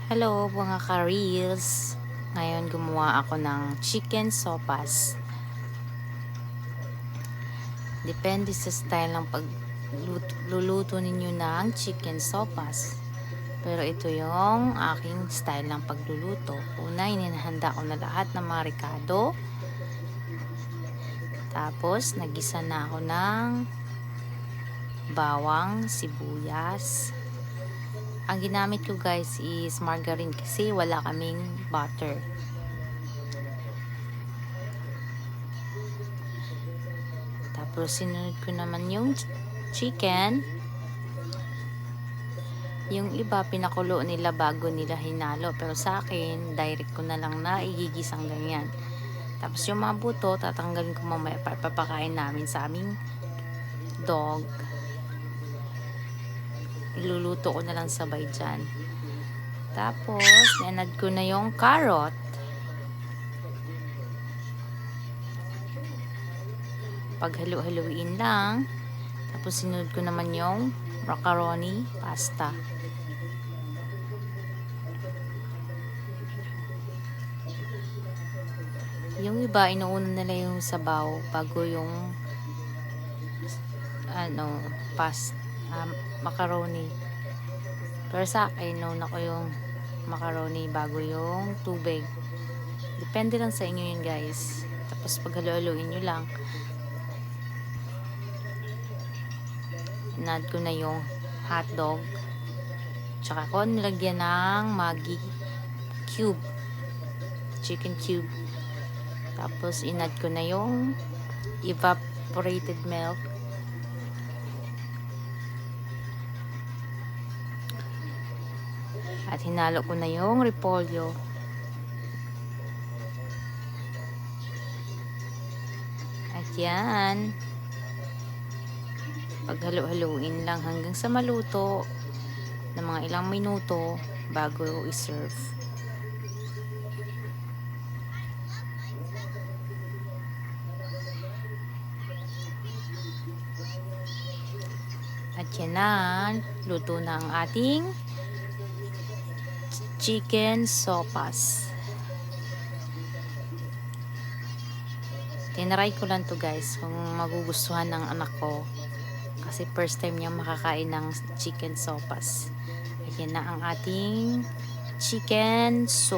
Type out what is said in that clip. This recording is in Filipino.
Hello mga ka-reels. Ngayon gumawa ako ng chicken sopas. Depende sa style ng pagluluto ninyo ng chicken sopas. Pero ito yung aking style ng pagluluto. Una, inihanda ko na lahat ng mga ricado. Tapos, nagisa na ako ng bawang, sibuyas. Ang ginamit ko guys is margarine kasi wala kaming butter. Tapos sinunod ko naman yung chicken. Yung iba pinakulo nila bago nila hinalo, pero sa akin direct ko na lang na igigisang ganyan. Tapos yung mga buto tatanggalin ko mamaya para papakain namin sa aming dog. Iluluto ko na lang sabay dyan. Tapos inad ko na yung carrot. Paghalo-haluin lang. Tapos sinunod ko naman yung macaroni pasta. Yung iba inuuna nila yung sabaw bago yung macaroni. Pero sa akin nauna ko yung macaroni bago yung tubig. Depende lang sa inyo yun guys. Tapos paghalo-haluin nyo lang. Inad ko na yung hotdog. Tsaka ko nilagyan ng Maggi cube. Chicken cube. Tapos inad ko na yung evaporated milk. At hinalo ko na yung repolyo. At yan. Paghalo-haluin lang hanggang sa maluto ng mga ilang minuto bago i-serve. At yan na, luto na ang ating chicken sopas. Tinry ko lang to guys kung magugustuhan ng anak ko. Kasi first time niya makakain ng chicken sopas. Ayan na ang ating chicken sopas.